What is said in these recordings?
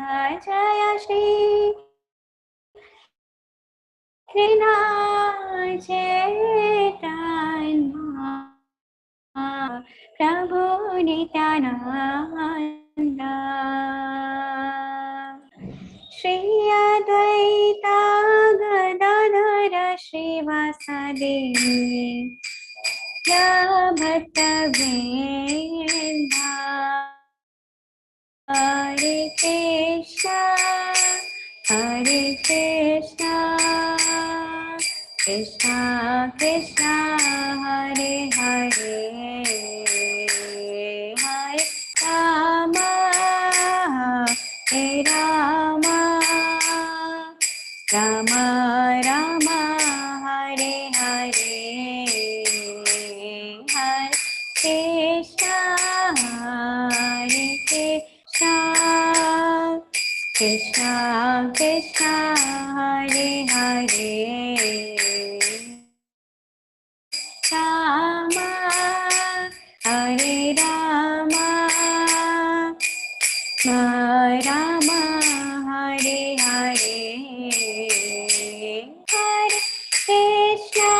जय श्री कृष्ण चैतन्य प्रभु नित्यानंद श्री अद्वैता गदाधर श्रीवासदि भक्तवृंदा हरे कृष्णा कृष्णा कृष्णा हरे हरे हरे राम राम राम हरे हरे हरे कृष्णा कृष्णा कृष्णा हरे हरे राम हरे राम राम हरे हरे हरे कृष्णा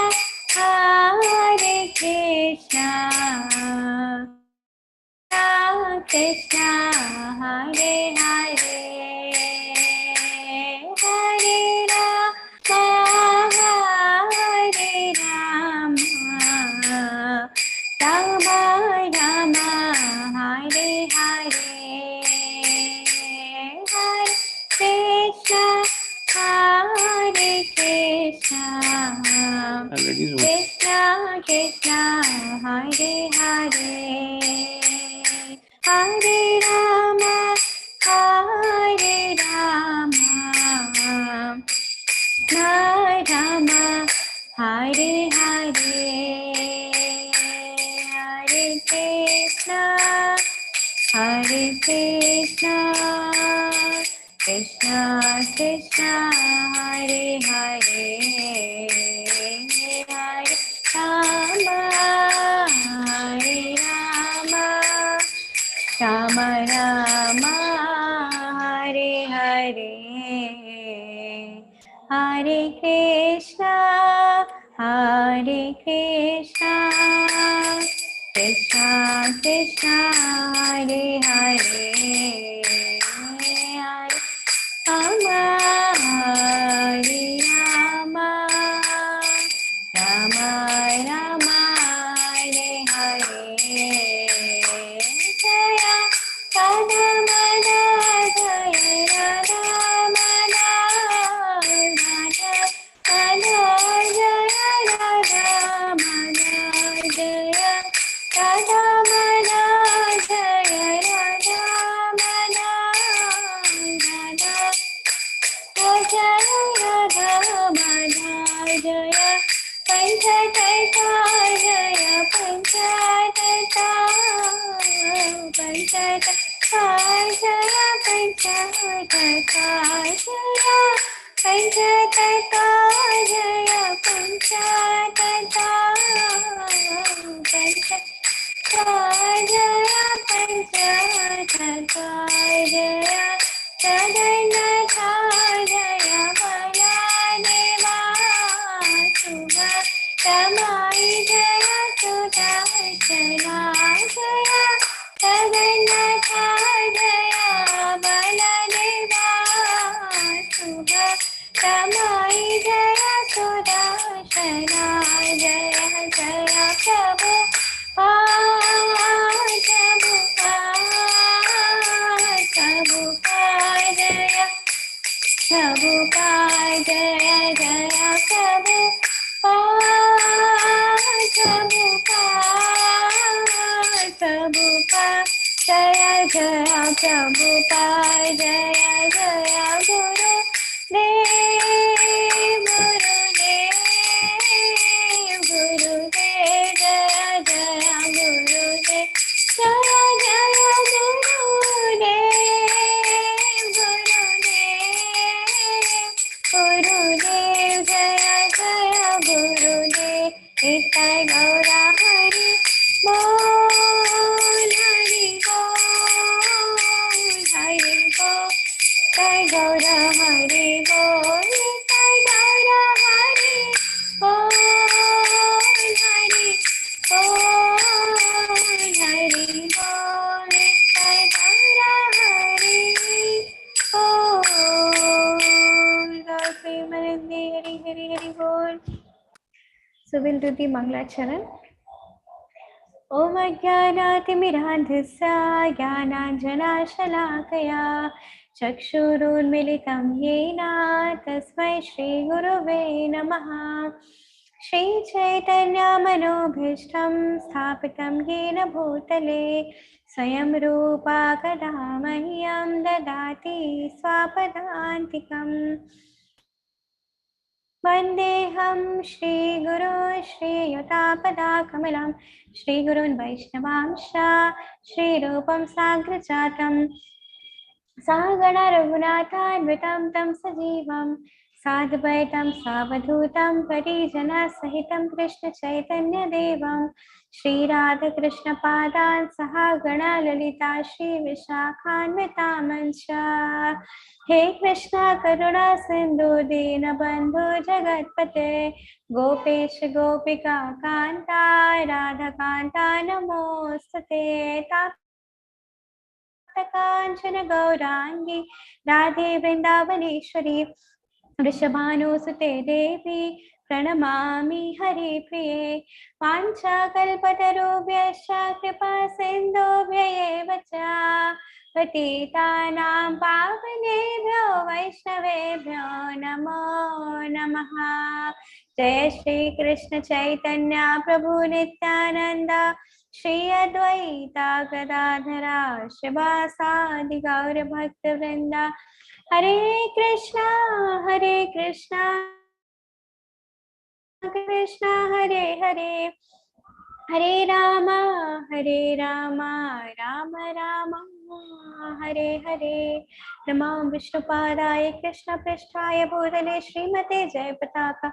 कृष्णा हरे हरे हरे राम राम राम हरे हरे हरे कृष्णा कृष्णा कृष्णा हरे हरे हरे राम राम हरे हरे हरे कृष्णा कृष्णा कृष्णा हरे हरे हरे राम राम हरे हरे हरे कृष्णा कृष्णा कृष्णा हरे हरे हरे राम राम राम हरे हरे जय राधा मना जय राधा मना राधा मना जय राधा मना जय राधा मना जय राधा मना राधा जय राधा मना जय पंचतत्ता जय पंचतत्ता पंचतत्ता जय पंचतत्ता जय पंचतत्ता जय पंचतत्ता पंचतत्ता जय पंचतत्ता जय जगन्नाथा जय बलदेवा शुभ समाई जय सुदर्शना जय जगन्नाथा जय बलदेवा शुभ समाई जय सुदर्शना जय जय प्रभु प्रभुपाद जय जय प्रभुपाद जय जय प्रभुपाद जय जय गुरु देव गुरुदेव जय जय गुरुदेव जय जय गुरुदेव जय जय गुरुदेव निताय गौरा हरि बोल हरि बोल हरि बोल Gaura Hari Bol, Nitai Gaura Hari Bol, Hari Bol, Hari Bol, Nitai Gaura Hari Bol. Gaur Premanande Hari Hari Hari Bol. So we'll do the Mangla Charan. Om Ajnanaatimirandhasya Jnananjanashalaakaya Chakshurunmilitam Yena Tasmai Shri Gurave Namaha. Shri Chaitanya Manobhishtam Sthapitam Yena Bhutale Swayam Rupa Kada Mahyam Dadati Swapadantikam. Vandeham Shri Guru Shri Yutapadakamlam Shri Gurun Vaishnavamsha Shri Rupam Sagrajatam Sahagana Raghunathanvitam Tam Sajivam Sadvaitam Savadhutam Parijana Sahitam Krishna Chaitanya Devam Shri Radha Krishna Padan Sahagana Lalita Shri Vishakhanvitamancha. He Krishna Karuna Sindhu Dinabandhu Jagatpate Gopesh Gopika Kanta Radha Kanta Namostate Kanchana Gaurangi Radhe Vrindavaneshwari Vrishabhanusute Devi Pranamami Hari Priye Pancha Kalpatarubhyascha Kripa Sindhubhya eva cha Patitanam Pavanebhyo Vaishnavebhyo Namo Namaha. Jai Shri Krishna Chaitanya Prabhu Nityananda Shri Advaita Gadadhara Shivasadi Gaura Bhakta Vrinda. Hare Krishna Krishna Hare Hare Hare Rama Rama Rama Hare Hare. Namam Vishnupadaya Krishna Pristhaya Bhutale Srimate Jai Pataka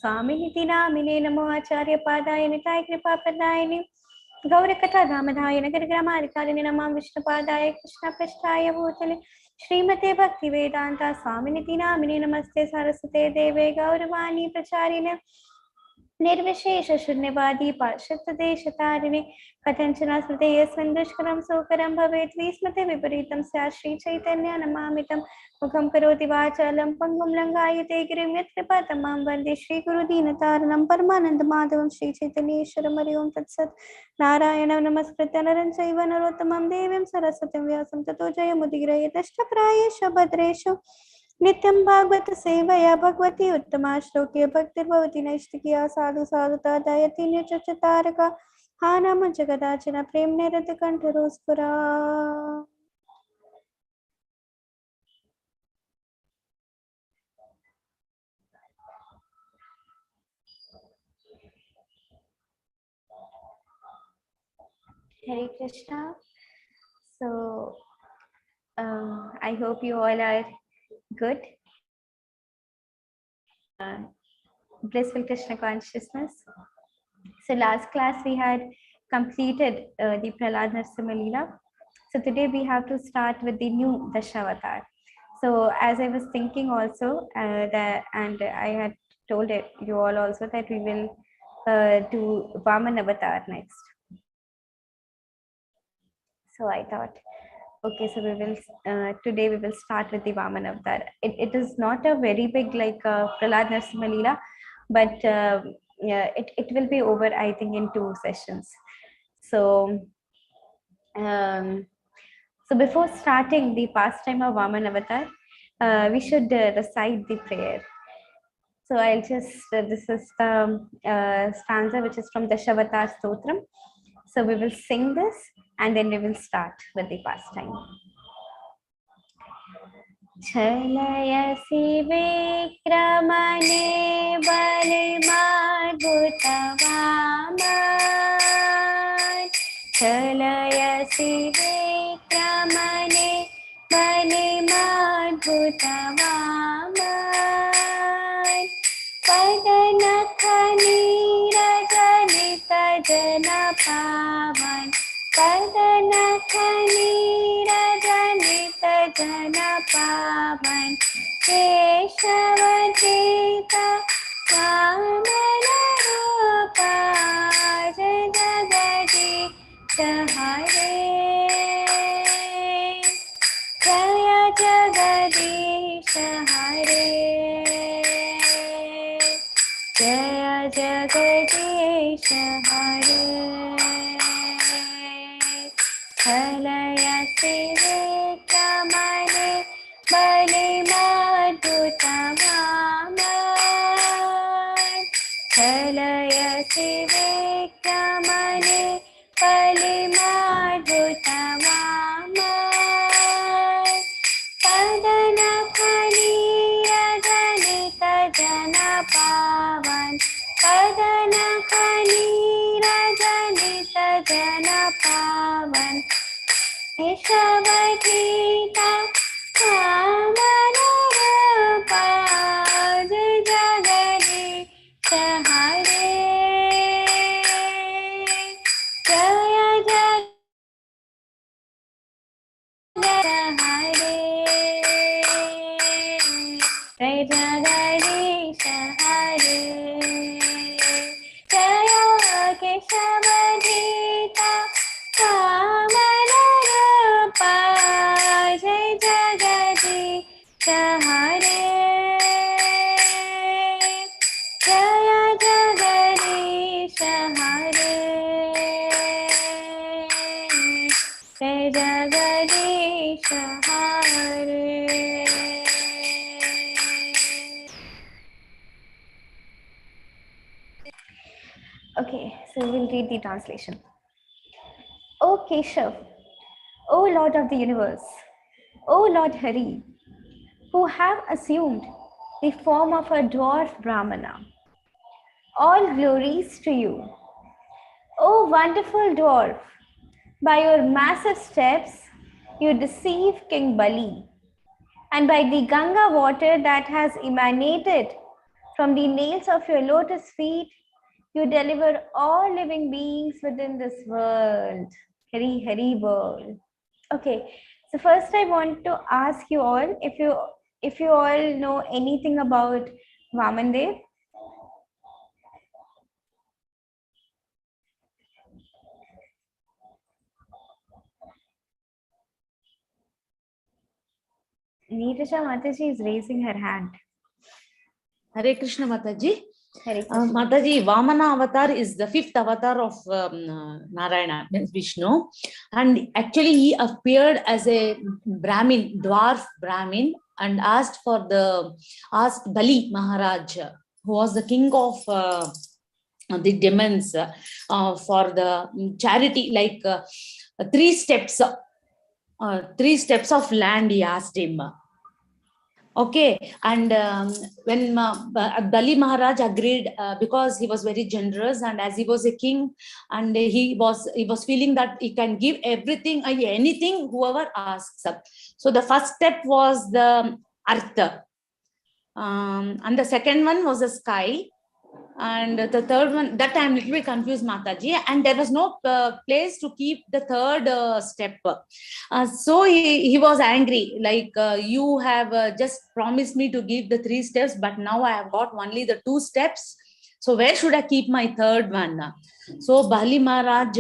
Swaminiti Namine Namo Acharya Padaya Nitai Kripa Padayani Gaurakatha Dhamadhaya Nagar Gramarikarini Namam Vishnupadaya Krishna Pristhaya Bhutale Srimate Bhakti Vedanta Swaminiti Namine Namaste Saraswate Deve Gauravani Pracharine निर्विशेष शून्यवादी पार्षददेशतारिणे कथंचन स्मृते यस्मिन् दुष्करं सुकरं भवेत् विस्मृते विपरीतं स्यात् श्री चैतन्य नमामितं मुखं करोति वाचालं पङ्गुं लङ्घयते गिरिं यत्कृपातमां वन्दे श्रीगुरुदीनतारणं परमानन्दमाधवं श्रीचैतन्येश्वरं हरि ओं तत्सत्. नारायणं नमस्कृत्य नरं चैव नरोत्तमं देवीं सरस्वतीं व्यासं ततो जयमुदीरये तष्टप्रायेषु भद्रेषु नित्यं भागवत सेवया भगवती उत्तमा श्लोके भक्तिर्भवति नैष्टिकिया साधु साधुता दयति निचचतारका हा नाम जगदाचन प्रेम निरत कंठरोस्पुरा. Hare Krishna. So I hope you all are good. Blissful Krishna consciousness. So last class we had completed the Prahlad Narasimha Leela. So today we have to start with the new Dasavatar. So as I was thinking also that, and I had told you all also that we will do Vamana Avatar next. So I thought, okay, so we will today we will start with the Vamana Avatar. It is not a very big like Prahlad Narasimha Leela, but it will be over, I think, in 2 sessions. So so before starting the pastime of Vamana Avatar, we should recite the prayer. So I'll just this is the stanza which is from Dasavatar Stotram. So we will sing this and then we will start with the pastime. Chalayasi vikramane balimadbhutavaman Chalayasi vikramane balimadbhutavaman Padanakani rajanita janapavan Padanakani rajanita jana pavan keshavadita vamana rupa jai jagadish hare jaya jagadish hare jaya jagadish hare Halaya Sivikramane Balimadhutamaman Halaya Sivikramane Balimadhutamaman Padana Khalira Janita Janapavan Padana Khalira Janita Janapavan Keshavadita Vamana-rupa Jai Jagadish Hare Jaya Jagadish Hare Jaya Jagadish Okay, so we'll read the translation. O Keshav, O Lord of the universe, O Lord Hari, who have assumed the form of a dwarf Brahmana, all glories to you. O wonderful dwarf, by your massive steps, you deceive King Bali, and by the Ganga water that has emanated from the nails of your lotus feet, you deliver all living beings within this world. Hari Hari Bol. Okay, so first I want to ask you all if you all know anything about Vaman Dev. Neetasha Mataji is raising her hand. Hare Krishna Mataji. Hare Krishna. Mataji, Vamana avatar is the fifth avatar of Narayana, Vishnu. And actually he appeared as a Brahmin, dwarf Brahmin, and asked Bali Maharaj, who was the king of the demons, for the charity, like 3 steps of land he asked him. Okay, and when Bali Maharaj agreed, because he was very generous, and as he was a king, and he was feeling that he can give everything, anything, whoever asks. So the first step was the Artha, and the second one was the sky, and the third one, that I'm a little bit confused, Mataji, and there was no place to keep the third step. So he was angry, like, you have just promised me to give the 3 steps, but now I have got only the 2 steps. So where should I keep my third one? So Bali Maharaj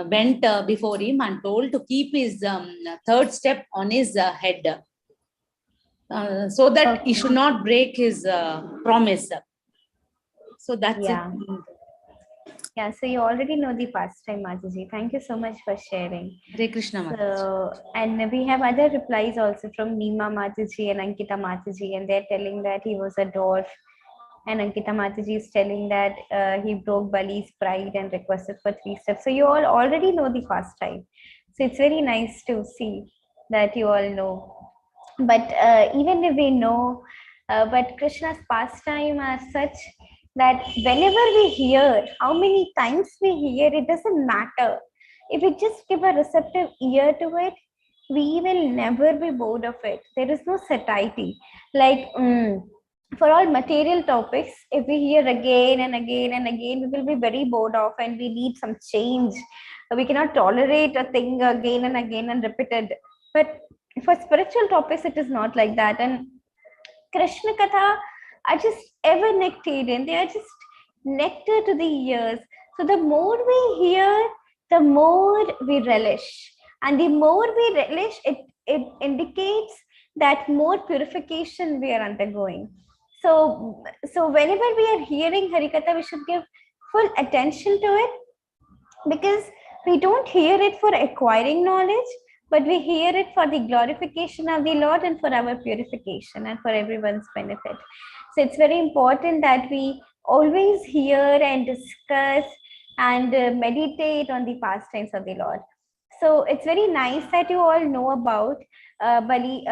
went before him and told to keep his third step on his head, so that he should not break his promise. So that's it. Yeah, so you already know the pastime, Mataji. Thank you so much for sharing. Hare Krishna Mataji. So, and we have other replies also from Nima Mataji and Ankita Mataji, and they're telling that he was a dwarf. And Ankita Mataji is telling that he broke Bali's pride and requested for 3 steps. So you all already know the pastime. So it's very nice to see that you all know. But even if we know, but Krishna's pastime are such that whenever we hear, how many times we hear, it doesn't matter. If we just give a receptive ear to it, we will never be bored of it. There is no satiety. Like, for all material topics, if we hear again and again and again, we will be very bored of, and we need some change. We cannot tolerate a thing again and again and repeated. But For spiritual topics, it is not like that. And Krishna Katha are just ever nectarian. They are just nectar to the ears. So the more we hear, the more we relish. And the more we relish, it indicates that more purification we are undergoing. So whenever we are hearing Harikatha, we should give full attention to it, because we don't hear it for acquiring knowledge, but we hear it for the glorification of the Lord and for our purification and for everyone's benefit. So it's very important that we always hear and discuss and meditate on the pastimes of the Lord. So it's very nice that you all know about Bali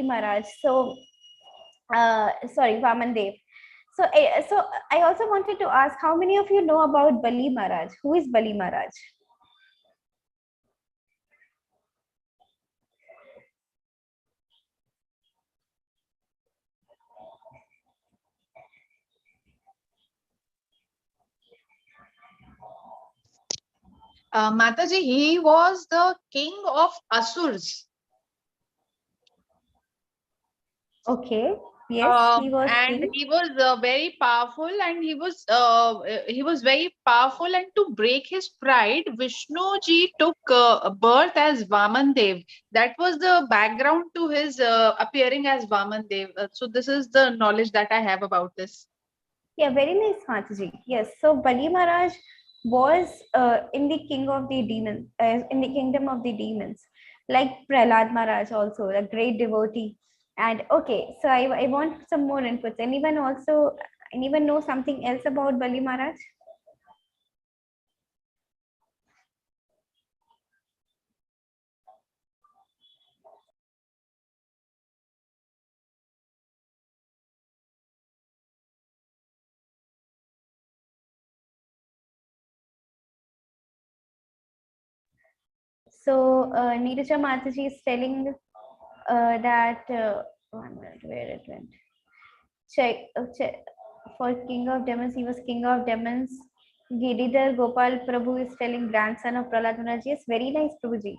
Maharaj. So sorry, Vaman Dev. So I also wanted to ask, how many of you know about Bali Maharaj? Who is Bali Maharaj? Mataji, he was the king of Asurs. Okay. Yes, he was And king. he was very powerful, and he was very powerful. And to break his pride, Vishnu ji took birth as Vaman Dev. That was the background to his appearing as Vaman Dev. So this is the knowledge that I have about this. Yeah, very nice, Mataji. Yes. So Bali Maharaj was in the king of the demons, in the kingdom of the demons, like Prahlad Maharaj, also a great devotee. And okay, so I want some more inputs. Anyone know something else about Bali Maharaj? So Neeraja Mataji is telling that 1 minute, where it went. Check for King of Demons. He was King of Demons. Giridhar Gopal Prabhu is telling grandson of Prahlad Maharaj. Yes, very nice, Prabhuji.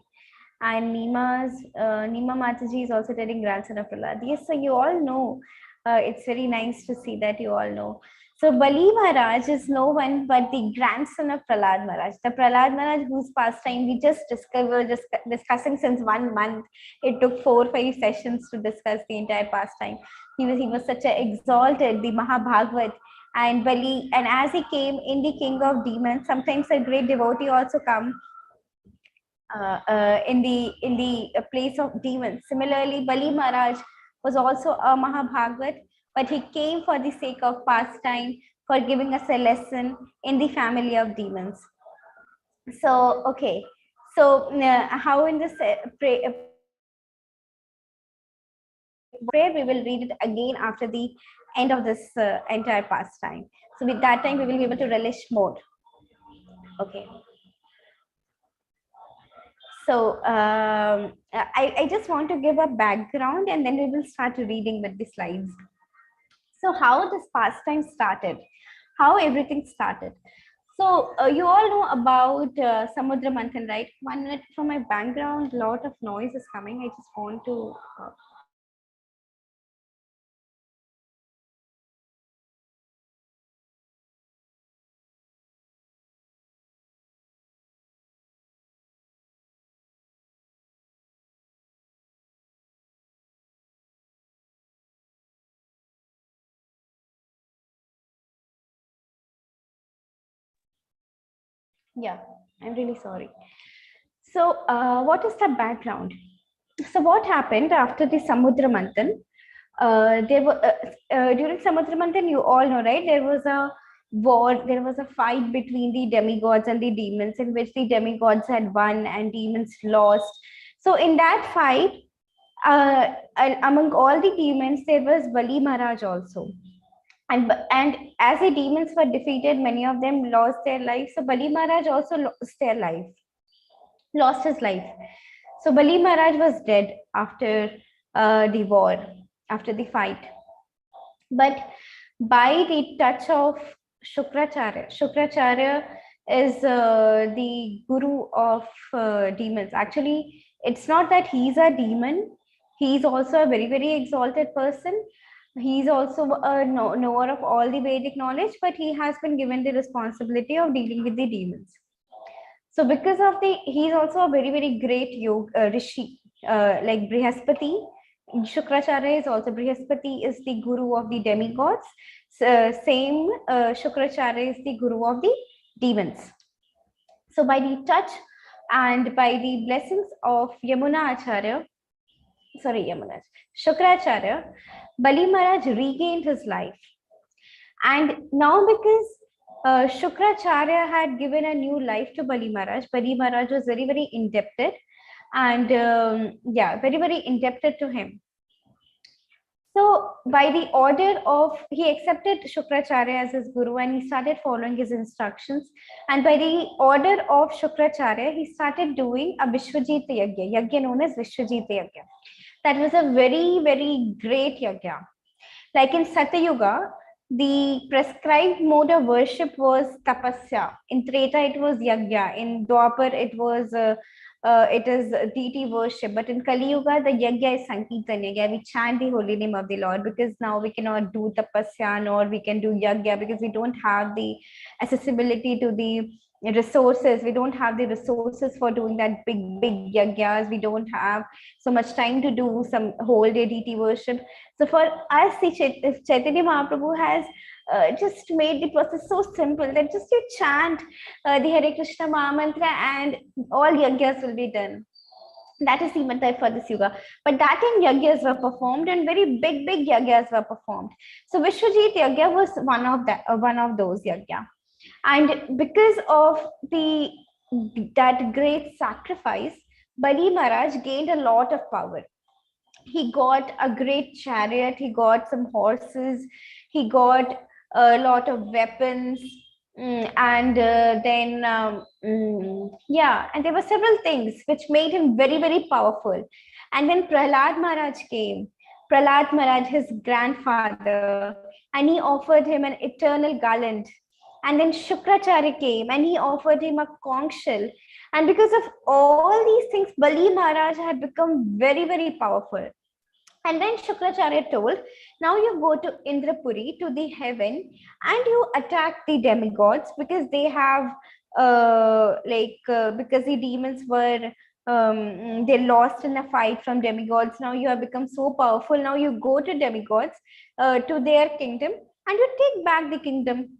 And Nima Mataji is also telling grandson of Prahlad. Yes, so you all know. It's very nice to see that you all know. So Bali Maharaj is no one but the grandson of Prahlad Maharaj. The Prahlad Maharaj whose pastime we just discovered, just discussing since 1 month. It took 4-5 sessions to discuss the entire pastime. He was such a exalted, the Mahabhagavad. And Bali, and as he came in the king of demons, sometimes a great devotee also come in the place of demons. Similarly, Bali Maharaj was also a Mahabhagavad, but he came for the sake of pastime, for giving us a lesson in the family of demons. So, okay. So, how in this prayer, we will read it again after the end of this entire pastime. So, with that time, we will be able to relish more. Okay. So I just want to give a background, and then we will start reading with the slides. So how this pastime started, how everything started. So you all know about Samudra Manthan, right? 1 minute, from my background, lot of noise is coming. I just want to yeah, I'm really sorry. So what is the background? So what happened after the Samudra Manthan? There were during Samudra Manthan, you all know, right? There was a war, there was a fight between the demigods and the demons, in which the demigods had won and demons lost. So in that fight, among all the demons, there was Bali Maharaj also. And as the demons were defeated, many of them lost their life. So Bali Maharaj also lost his life. So Bali Maharaj was dead after the war, after the fight. But by the touch of Shukracharya is the guru of demons. Actually, it's not that he's a demon. He is also a very, very exalted person. He is also a knower of all the Vedic knowledge, but he has been given the responsibility of dealing with the demons. So because of he is also a very, very great yoga rishi, like Brihaspati. Shukracharya is also, Brihaspati is the guru of the demigods. Same Shukracharya is the guru of the demons. So by the touch and by the blessings of Shukracharya, Bali Maharaj regained his life. And now because Shukracharya had given a new life to Bali Maharaj was very, very indebted, and very, very indebted to him. So by the order of, he accepted Shukracharya as his guru and he started following his instructions. And by the order of Shukracharya, he started doing a Vishwajita Yagya known as Vishwajita Yagya. That was a very, very great Yagya. Like in Satyuga, the prescribed mode of worship was tapasya. In Treta, it was yagya. In Dwapar, it is deity worship. But in Kali Yuga, the yagya is sankirtan yagya. We chant the holy name of the Lord, because now we cannot do tapasya nor we can do yagya, because we don't have the accessibility to the resources. We don't have the resources for doing that big yagyas. We don't have so much time to do some whole day deity worship. So for us, Chaitanya Mahaprabhu has just made the process so simple that just you chant the Hare Krishna Maha Mantra and all yagyas will be done. That is the method for this yoga. But that time yagyas were performed and very big yagyas were performed. So Vishwajit Yagya was one of those yagya. And because of that great sacrifice, Bali Maharaj gained a lot of power. He got a great chariot, he got some horses, he got a lot of weapons, and then and there were several things which made him very, very powerful. And then Prahlad Maharaj came. Prahlad Maharaj, his grandfather, and he offered him an eternal garland. And then Shukracharya came and he offered him a conch shell. And because of all these things, Bali Maharaj had become very, very powerful. And then Shukracharya told, now you go to Indrapuri, to the heaven, and you attack the demigods, because they have, because the demons were, they lost in a fight from demigods. Now you have become so powerful. Now you go to demigods, to their kingdom, and you take back the kingdom.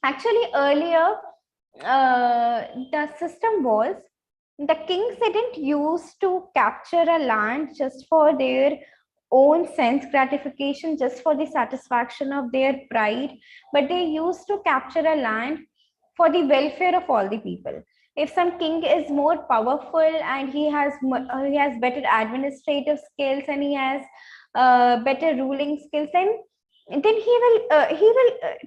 Actually, earlier, the system was, the kings didn't use to capture a land just for their own sense gratification, just for the satisfaction of their pride, but they used to capture a land for the welfare of all the people. If some king is more powerful and he has better administrative skills and he has better ruling skills, then he will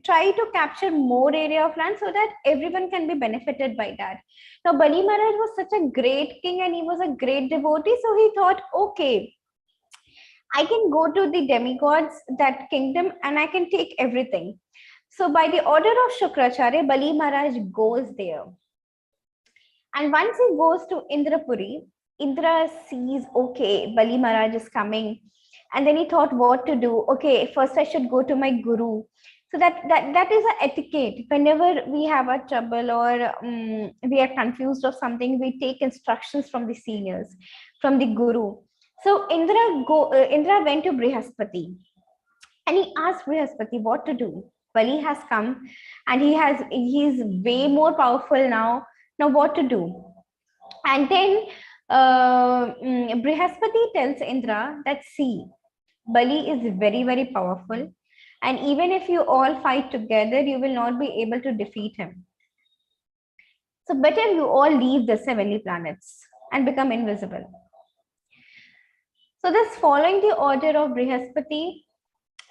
try to capture more area of land so that everyone can be benefited by that. Now Bali Maharaj was such a great king and he was a great devotee, so he thought, okay, I can go to the demigods, that kingdom, and I can take everything. So by the order of Shukracharya, Bali Maharaj goes there. And once he goes to Indrapuri, Indra sees, okay, Bali Maharaj is coming. And then he thought what to do. Okay, first I should go to my guru. So that is an etiquette. Whenever we have a trouble or we are confused of something, we take instructions from the seniors, from the guru. So Indra went to Brihaspati and he asked Brihaspati what to do. Bali has come and he is way more powerful now. Now what to do? And then Brihaspati tells Indra that, see, Bali is very, very powerful. And even if you all fight together, you will not be able to defeat him. So better you all leave the heavenly planets and become invisible. So this, following the order of Brihaspati,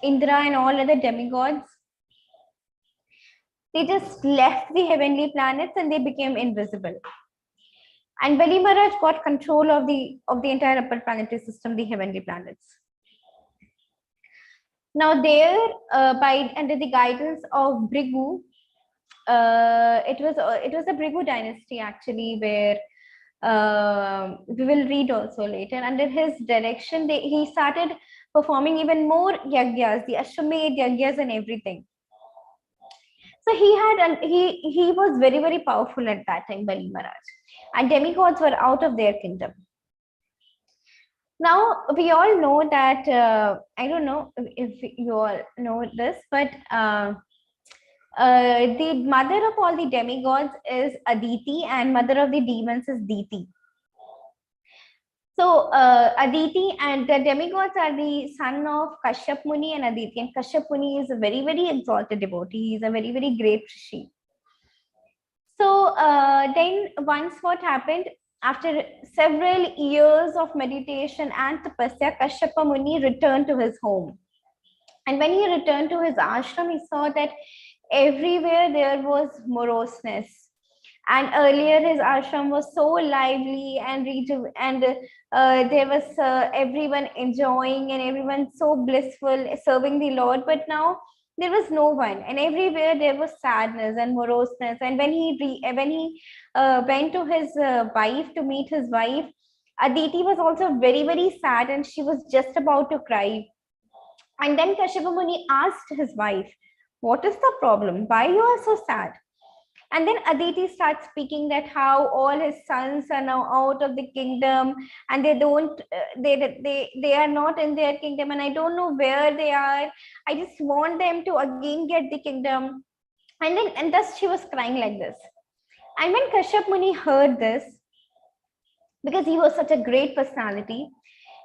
Indra and all other demigods, they just left the heavenly planets and they became invisible. And Bali Maharaj got control of the entire upper planetary system, the heavenly planets. Now there, under the guidance of Bhrigu, it was a Bhrigu dynasty actually, where We will read also later. Under his direction, he started performing even more yagyas, the Ashwamedh yagyas and everything. So he was very, very powerful at that time, Bali Maharaj, and demigods were out of their kingdom. Now we all know that I don't know if you all know this, but the mother of all the demigods is Aditi, and mother of the demons is Diti. So Aditi and the demigods are the son of Kashyap Muni and Aditi, and Kashyap Muni is a very, very exalted devotee. He is a very, very great rishi. So then once what happened, after several years of meditation and tapasya, Kashyapa Muni returned to his home. And when he returned to his ashram, he saw that everywhere there was moroseness. And earlier his ashram was so lively and there was everyone enjoying and everyone so blissful serving the Lord. But now there was no one, and everywhere there was sadness and moroseness. And when he went to his wife to meet his wife, Aditi was also very, very sad, and she was just about to cry. And then Kashyapa Muni asked his wife, "What is the problem? Why you are so sad?" And then Aditi starts speaking that how all his sons are now out of the kingdom, and they are not in their kingdom, and I don't know where they are. I just want them to again get the kingdom. And thus she was crying like this. And when Kashyap Muni heard this, because he was such a great personality,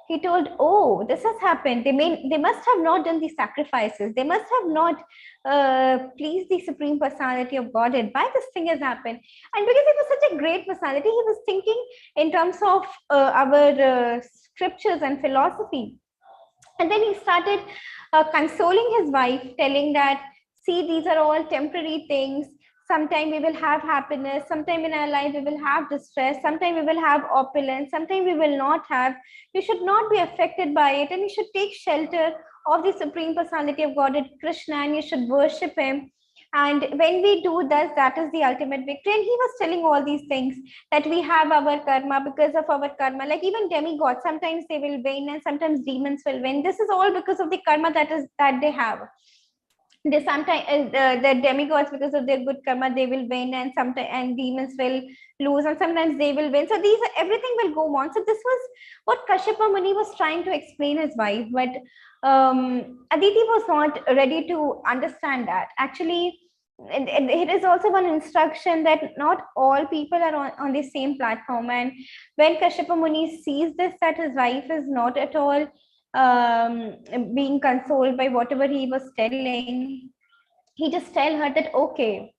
he told, "Oh, this has happened. They must have not done the sacrifices. They must have not pleased the Supreme Personality of Godhead. Why this thing has happened?" And because he was such a great personality, he was thinking in terms of our scriptures and philosophy. And then he started consoling his wife, telling that, "See, these are all temporary things. Sometime we will have happiness, sometime in our life we will have distress, sometime we will have opulence, sometime we will not have. You should not be affected by it, and you should take shelter of the Supreme Personality of Godhead, Krishna, and you should worship him. And when we do this, that is the ultimate victory." And he was telling all these things, that we have our karma. Because of our karma, like even demigods, sometimes they will win and sometimes demons will win. This is all because of the karma that they have. They sometimes the demigods, because of their good karma, they will win, and sometimes and demons will lose, and sometimes they will win. So everything will go on. So this was what Kashyapa Muni was trying to explain his wife, but Aditi was not ready to understand that. Actually, it is also one instruction that not all people are on the same platform. And when Kashyapa Muni sees this, that his wife is not at all being consoled by whatever he was telling, he just tell her that, "Okay,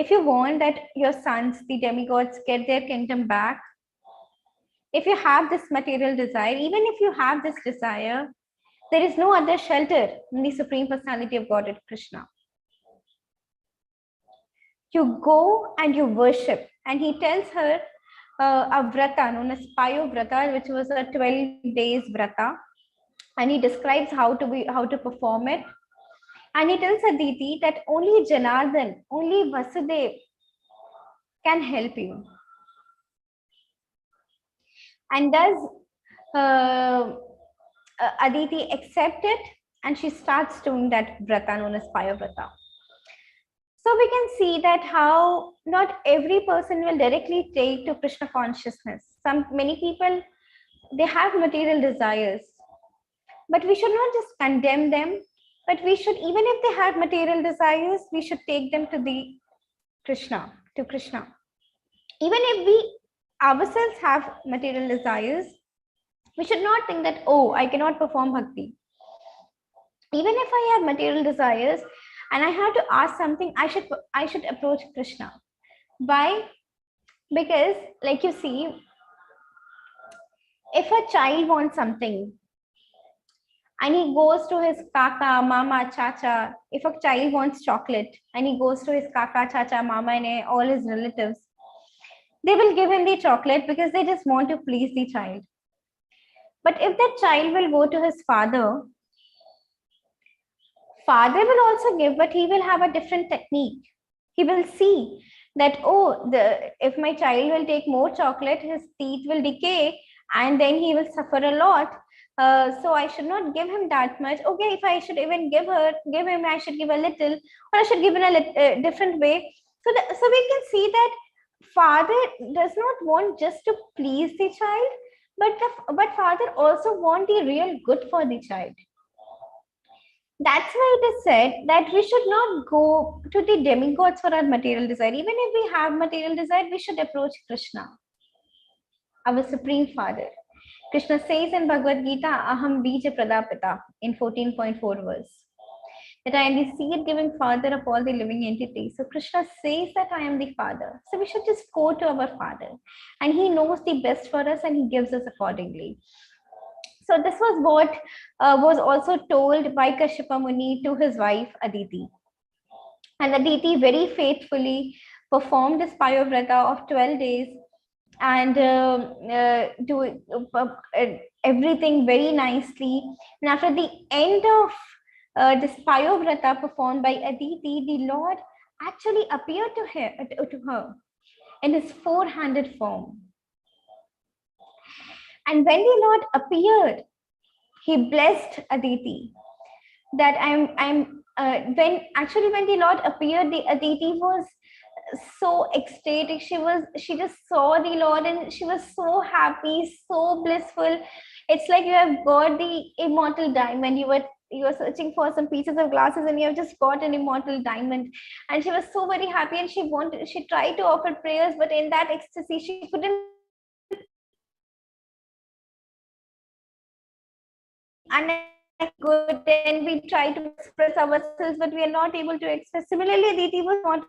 if you want that your sons, the demigods, get their kingdom back, if you have this material desire, even if you have this desire, there is no other shelter in the Supreme Personality of Godhead, Krishna. You go and you worship." And he tells her a vrata known as Payo Vrata, which was a 12 days vrata. And he describes how to perform it. And he tells Aditi that only Janardhan, only Vasudev can help you. And thus Aditi accepts it, and she starts doing that vrata known as Payo Vrata. So we can see that how not every person will directly take to Krishna consciousness. Many people, they have material desires, but we should not just condemn them, but we should, even if they have material desires, we should take them to Krishna. Even if we ourselves have material desires, we should not think that, "Oh, I cannot perform bhakti." Even if I have material desires and I have to ask something, I should approach Krishna. Why? Because, like you see, if a child wants something and he goes to his kaka, mama, chacha, if a child wants chocolate and he goes to his kaka, chacha, mama, and all his relatives, they will give him the chocolate because they just want to please the child. But if that child will go to his father will also give, but he will have a different technique. He will see that, oh, if my child will take more chocolate, his teeth will decay and then he will suffer a lot. So I should not give him that much. Okay, if I should even give him, I should give a little, or I should give in a different way. So we can see that father does not want just to please the child, but father also want the real good for the child. That's why it is said that we should not go to the demigods for our material desire. Even if we have material desire, we should approach Krishna, our supreme father. Krishna says in Bhagavad Gita, Aham Bija Pradapita, in 14.4 verse, that I am the seed giving father of all the living entities. So Krishna says that I am the father. So we should just go to our father, and he knows the best for us and he gives us accordingly. So this was what was also told by Kashyapa Muni to his wife Aditi. And Aditi very faithfully performed this Payovrata of 12 days and do everything very nicely. And after the end of this Payovrata performed by Aditi, the Lord actually appeared to her in his four-handed form. And when the Lord appeared, he blessed Aditi. That when the Lord appeared, the Aditi was so ecstatic. She just saw the Lord and she was so happy, so blissful. It's like you have got the immortal diamond. You were searching for some pieces of glasses and you have just got an immortal diamond. And she was so very happy, and she tried to offer prayers, but in that ecstasy she couldn't. And good, and we try to express ourselves, but we are not able to express. Similarly, Aditi was not.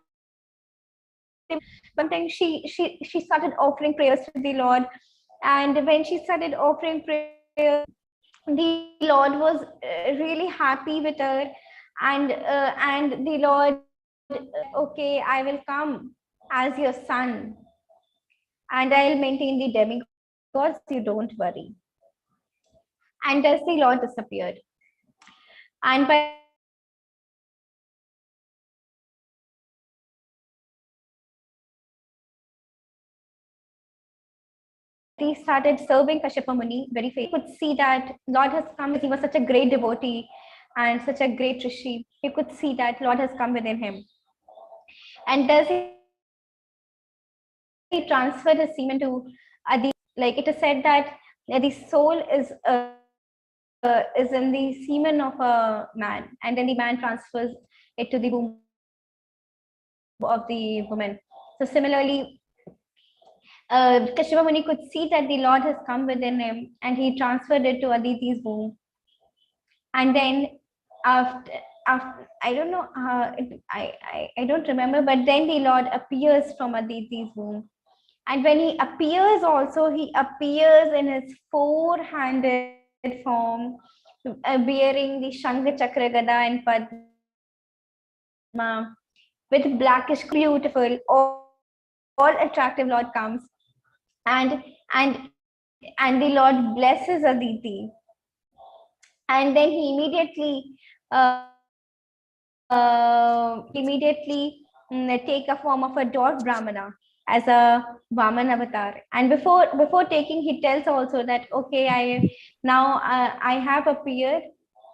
Sometimes she started offering prayers to the Lord, and when she started offering prayers, the Lord was really happy with her, and the Lord, okay, I will come as your son, and I'll maintain the demigods. You don't worry. And thus the Lord disappeared. And by he started serving Kashyapa Muni very faithfully. He could see that Lord has come. He was such a great devotee and such a great rishi. He could see that Lord has come within him. And thus he transferred his semen to Adi. Like it is said that the soul is in the semen of a man, and then the man transfers it to the womb of the woman. So similarly, Kashyapa Muni could see that the Lord has come within him, and he transferred it to Aditi's womb. And then after I don't know, I don't remember, but then the Lord appears from Aditi's womb. And when he appears also, he appears in his four-handed form, bearing the Shanga, Chakra, Gada and Padma, with blackish, beautiful, all attractive Lord comes. And the Lord blesses Aditi. And then he immediately take a form of a dwarf Brahmana as a Vamana avatar. And before taking, he tells also that, okay, I have appeared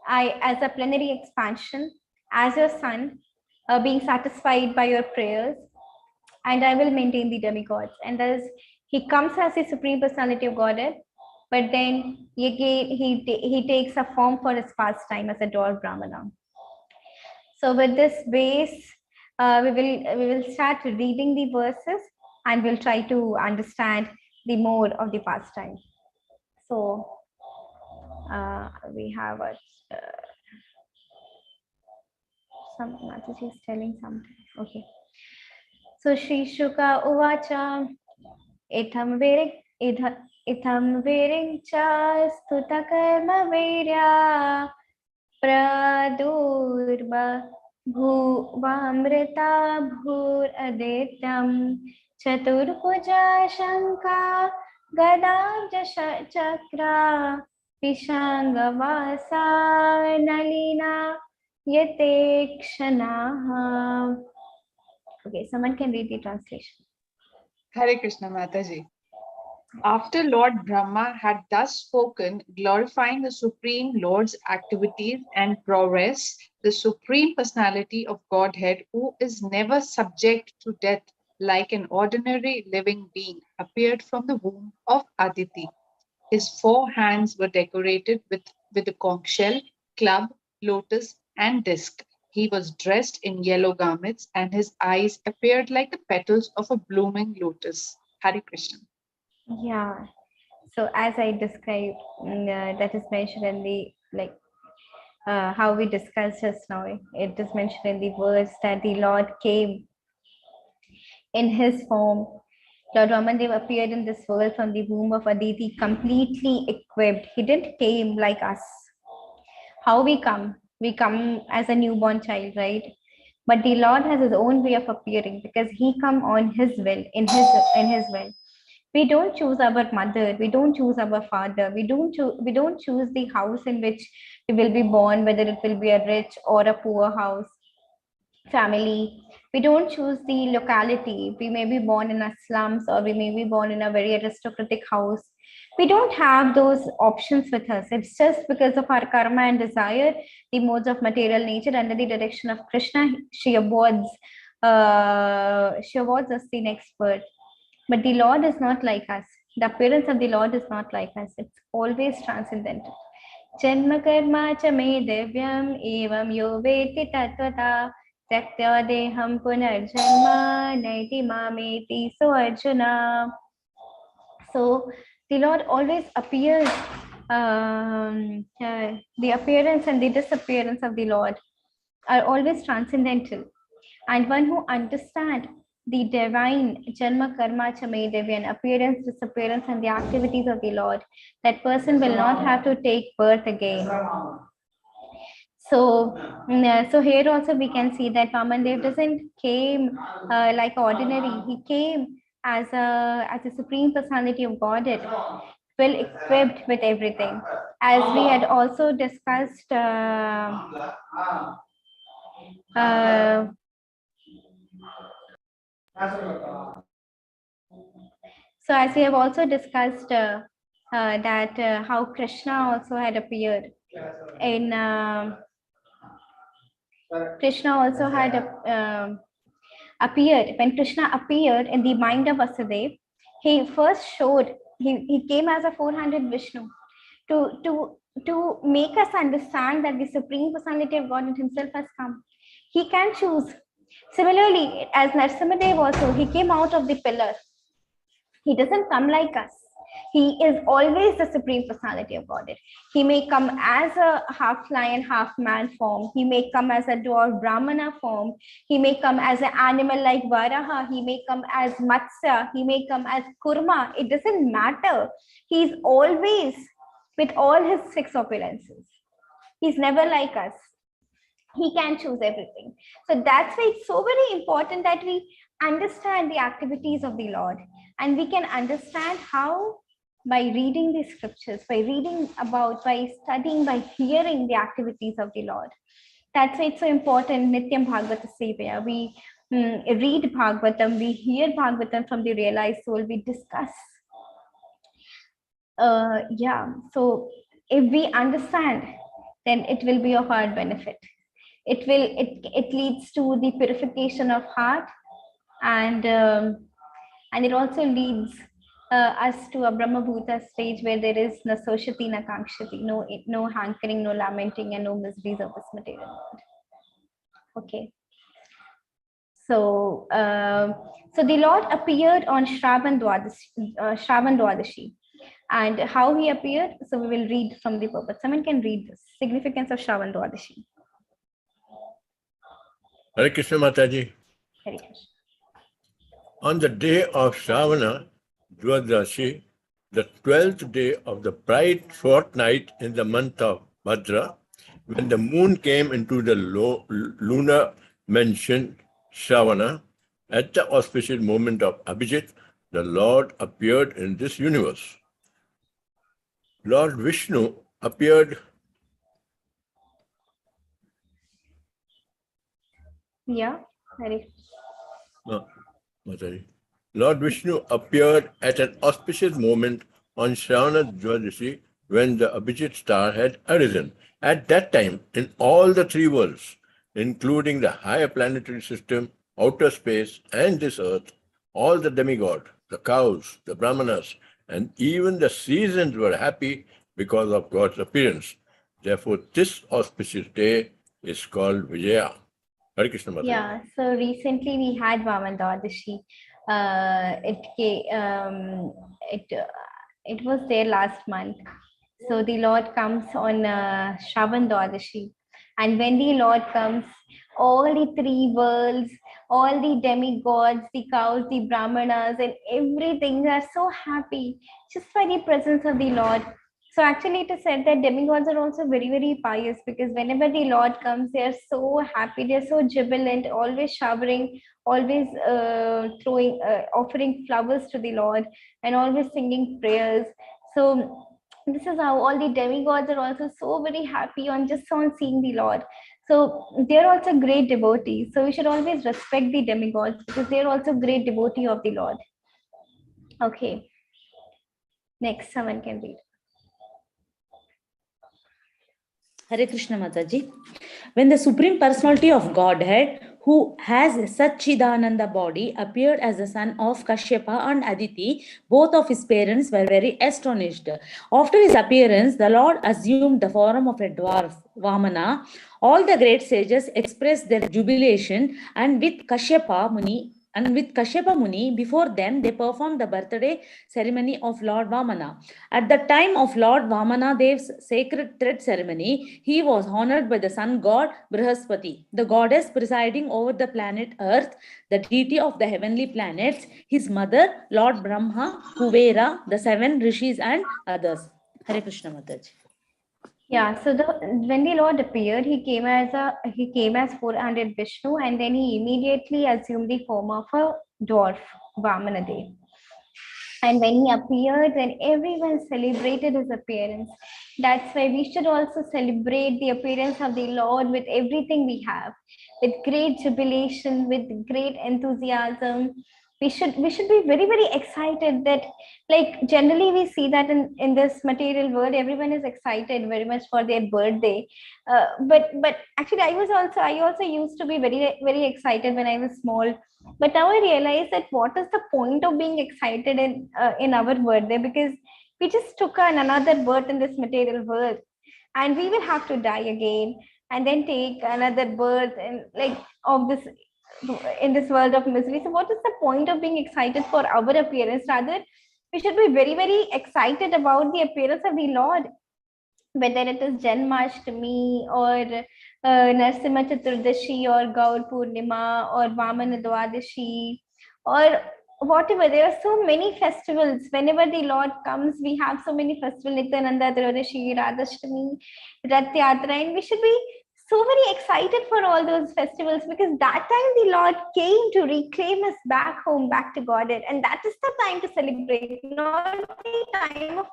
as a plenary expansion, as your son, being satisfied by your prayers, and I will maintain the demigods. And thus he comes as the Supreme Personality of Godhead, but then he takes a form for his pastime as a dwarf Brahmana. So with this base, we will start reading the verses, and we'll try to understand the mode of the pastime. So we have some Mataji is telling something. Okay. So Shri Shuka Uvacha Itham Virincha Stuta Karma Virya Pradurba Bhuvamrita Bhur Adityam Chaturpuja Shanka Gadabja Chakra Vishangavasa Nalina Yate Kshanaha. Okay, someone can read the translation. Hare Krishna Mataji. After Lord Brahma had thus spoken, glorifying the Supreme Lord's activities and prowess, the Supreme Personality of Godhead, who is never subject to death like an ordinary living being, appeared from the womb of Aditi. His 4 hands were decorated with a conch shell, club, lotus, and disc. He was dressed in yellow garments, and his eyes appeared like the petals of a blooming lotus. Hare Krishna. Yeah. So as I described, that is mentioned in the how we discussed just now. It is mentioned in the verse that the Lord came in his form. Lord Vamandev appeared in this world from the womb of Aditi, completely equipped. He didn't came like us. How we come? We come as a newborn child, right? But the Lord has his own way of appearing because he come on his will, in his will. We don't choose our mother, we don't choose our father, we don't choose the house in which we will be born, whether it will be a rich or a poor house family. We don't choose the locality. We may be born in a slums, or we may be born in a very aristocratic house. We don't have those options with us. It's just because of our karma and desire, the modes of material nature under the direction of Krishna, she awards us the next birth. But the Lord is not like us. The appearance of the Lord is not like us. It's always transcendental. Janma karma cha me devyam evam yo veti tatvata Saktya deham punarjanma naiti mameti. So Arjuna. So the Lord always appears. The appearance and the disappearance of the Lord are always transcendental. And one who understands the divine Janma Karma Chame Devyan, appearance, disappearance, and the activities of the Lord, that person will not have to take birth again. So here also we can see that Vamandev doesn't came like ordinary. He came as a supreme personality of Godhead, well equipped with everything. As we had also discussed. So as we have also discussed that how Krishna also had appeared in Krishna also had appeared. When Krishna appeared in the mind of Vasudev, he first showed, he came as a 400 Vishnu to make us understand that the Supreme Personality of God himself has come. He can choose. Similarly, as Narsimadev also, he came out of the pillar. He doesn't come like us. He is always the Supreme Personality of Godhead. He may come as a half lion, half man form. He may come as a dwarf Brahmana form. He may come as an animal like Varaha. He may come as Matsya. He may come as Kurma. It doesn't matter. He's always with all his 6 opulences. He's never like us. He can choose everything. So that's why it's so very important that we understand the activities of the Lord. And we can understand how, by reading the scriptures, by studying, by hearing the activities of the Lord. That's why it's so important, Nityam Bhagavata Sevaya. We read Bhagavatam, we hear Bhagavatam from the realized soul, we discuss. So if we understand, then it will be of our benefit. It leads to the purification of heart, and it also leads us to a Brahma Bhuta stage where there is na soshati na kankshati, no hankering, no lamenting, and no miseries of this material world. Okay. So the Lord appeared on Shravan Dwadashi. And how he appeared, so we will read from the purport. Someone can read the significance of Shravan Dwadashi. Hare Krishna Mataji. Hare Krishna. On the day of Shravana Dwadashi, the 12th day of the bright fortnight in the month of Bhadra, when the moon came into the lunar mentioned Shravana, at the auspicious moment of Abhijit, the Lord appeared in this universe. Lord Vishnu appeared. Yeah, very. Mataji. Lord Vishnu appeared at an auspicious moment on Shravana Dvadashi when the Abhijit star had arisen. At that time, in all the three worlds, including the higher planetary system, outer space, and this earth, all the demigods, the cows, the brahmanas, and even the seasons were happy because of God's appearance. Therefore, this auspicious day is called Vijaya. Hare Krishna Mataji. Yeah, so recently we had Vaman Dwadashi. It was there last month. So the Lord comes on Shravan Dwadashi. And when the Lord comes, all the three worlds, all the demigods, the cows, the brahmanas, and everything are so happy just by the presence of the Lord. So actually it is said that demigods are also very, very pious, because whenever the Lord comes, they are so happy, they're so jubilant, always showering, always offering flowers to the Lord, and always singing prayers. So this is how all the demigods are also so very happy on seeing the Lord. So they're also great devotees. So we should always respect the demigods, because they're also great devotee of the Lord. Okay. Next, someone can read. Hare Krishna Mataji. When the Supreme Personality of Godhead, who has a Satchidananda body, appeared as the son of Kashyapa and Aditi, both of his parents were very astonished. After his appearance, the Lord assumed the form of a dwarf, Vamana. All the great sages expressed their jubilation, and with Kashyapa Muni, before them, they performed the birthday ceremony of Lord Vamana. At the time of Lord Vamana Dev's sacred thread ceremony, he was honored by the sun god Brihaspati, the goddess presiding over the planet Earth, the deity of the heavenly planets, his mother, Lord Brahma, Kuvera, the seven rishis, and others. Hare Krishna Mataji. Yeah, so when the Lord appeared, he came as 400 Vishnu, and then he immediately assumed the form of a dwarf, Vamana Dev. And when he appeared, then everyone celebrated his appearance. That's why we should also celebrate the appearance of the Lord with everything we have, with great jubilation, with great enthusiasm. We should be very, very excited that, like, generally we see that in this material world, everyone is excited very much for their birthday. But actually I also used to be very, very excited when I was small. But now I realize that what is the point of being excited in our birthday, because we just took another birth in this material world, and we will have to die again, and then take another birth in this world of misery. So what is the point of being excited for our appearance? Rather, we should be very, very excited about the appearance of the Lord, whether it is Janmashtami or Narsimha Chaturdashi or Gaur Purnima or Vamana Dwadashi or whatever. There are so many festivals. Whenever the Lord comes, we have so many festivals, Nityananda Tryodashi, Radhashtami, Rath Yatra, and we should be so very excited for all those festivals, because that time the Lord came to reclaim us back home, back to Godhead, and that is the time to celebrate, not the time of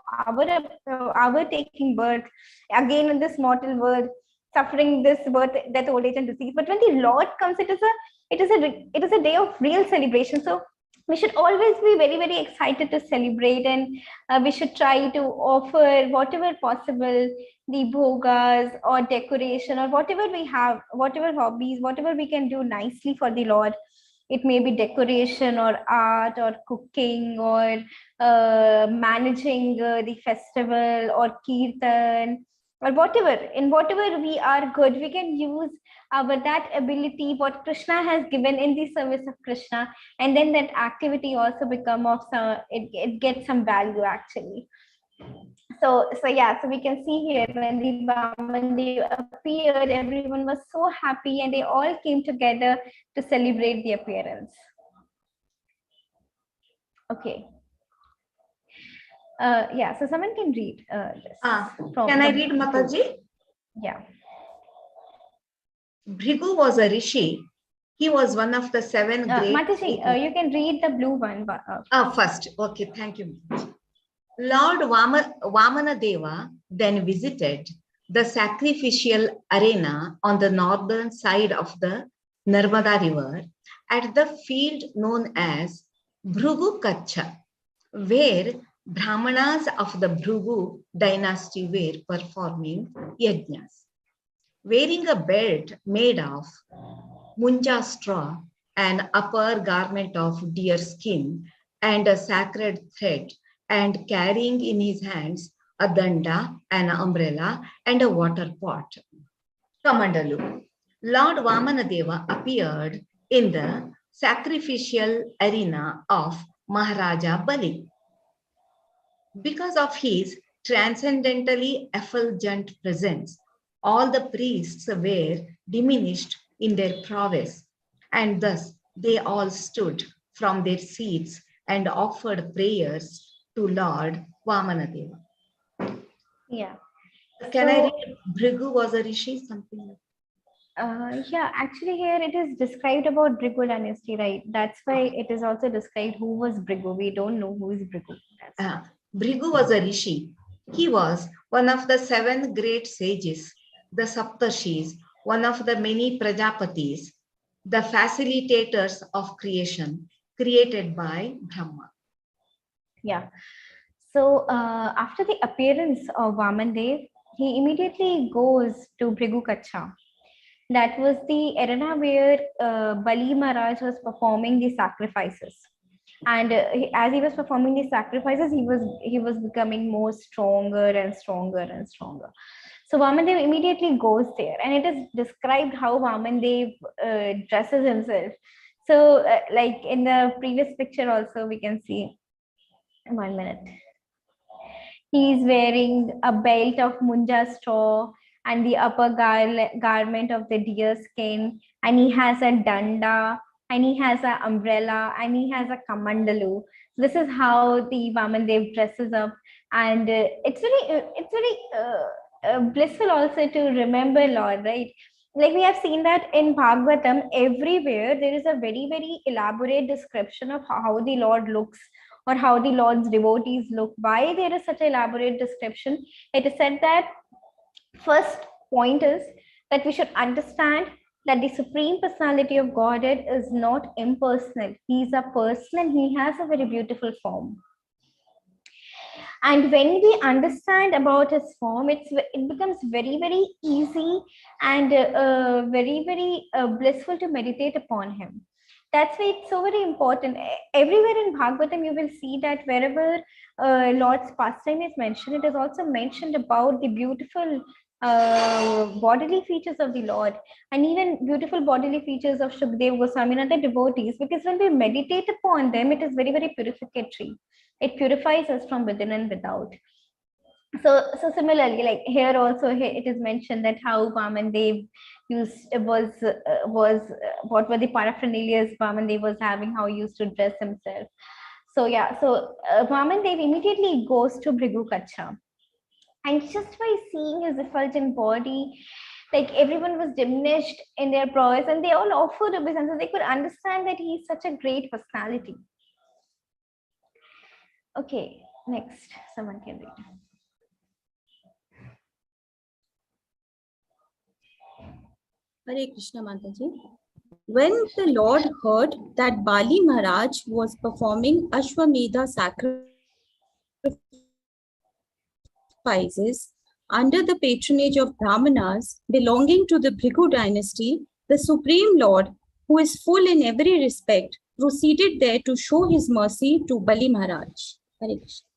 our taking birth again in this mortal world, suffering this birth, death, old age, and disease. But when the Lord comes, it is a day of real celebration. So we should always be very, very excited to celebrate, and we should try to offer whatever possible, the bhogas or decoration or whatever we have, whatever hobbies, whatever we can do nicely for the Lord. It may be decoration or art or cooking or managing the festival or kirtan or whatever. In whatever we are good, we can use that ability, what Krishna has given in the service of Krishna, and then that activity also become of some, it gets some value actually. So yeah, so we can see here when the Vaman appeared, everyone was so happy and they all came together to celebrate the appearance. Okay. Yeah, so someone can read this. Can I read, Mataji? Yeah. Bhrigu was a rishi. He was one of the seven great... Mataji, you can read the blue one. First. Okay, thank you. Lord Vamana Deva then visited the sacrificial arena on the northern side of the Narmada river at the field known as Bhrugu Kacha, where Brahmanas of the Bhrugu dynasty were performing yajnas. Wearing a belt made of munja straw, an upper garment of deer skin, and a sacred thread, and carrying in his hands a danda, an umbrella, and a water pot. Kamandalu. Lord Vamanadeva appeared in the sacrificial arena of Maharaja Bali. Because of his transcendently effulgent presence, all the priests were diminished in their prowess, and thus they all stood from their seats and offered prayers to Lord Vamanadeva. Yeah. Can I So- read Bhrigu was a rishi? Something like Yeah, actually here it is described about Brigu dynasty, right? That's why it is also described who was Brigu. We don't know who is Brigu. Bhrigu was a rishi. He was one of the 7 great sages, the Saptarshis, one of the many Prajapatis, the facilitators of creation created by Brahma. Yeah. So after the appearance of Vamandev, he immediately goes to Brigu Kacha. That was the arena where Bali Maharaj was performing the sacrifices. And as he was performing the sacrifices, he was becoming more stronger and stronger and stronger. So Vamandev immediately goes there, and it is described how Vamandev dresses himself. So like in the previous picture also we can see, 1 minute. He's wearing a belt of munja straw and the upper garment of the deer skin, and he has a danda, and he has an umbrella, and he has a kamandalu. This is how the Vamandev dresses up, and it's very blissful also to remember Lord, right? Like we have seen that in Bhagavatam, everywhere there is a very, very elaborate description of how the Lord looks or how the Lord's devotees look. Why there is such an elaborate description? It is said that first point is that we should understand that the Supreme Personality of Godhead is not impersonal. He is a person and he has a very beautiful form. And when we understand about his form, it becomes very, very easy and very, very blissful to meditate upon him. That's why it's so very important. Everywhere in Bhagavatam, you will see that wherever Lord's pastime is mentioned, it is also mentioned about the beautiful bodily features of the Lord, and even beautiful bodily features of Shukdev Goswami and other devotees, because when we meditate upon them, it is very, very purificatory. It purifies us from within and without. So similarly, like here also, it is mentioned that how Vamandev was what were the paraphernalia Vamandev was having, how he used to dress himself. So yeah, so Vamandev immediately goes to Brigu Kacha, and just by seeing his effulgent body, like everyone was diminished in their prowess, and they all offered obeisance. They could understand that he is such a great personality. Okay, next, someone can read. Hare Krishna Mataji. When the Lord heard that Bali Maharaj was performing Ashwamedha sacrifices under the patronage of Brahmanas belonging to the Bhrigu dynasty, the Supreme Lord, who is full in every respect, proceeded there to show his mercy to Bali Maharaj. Hare Krishna.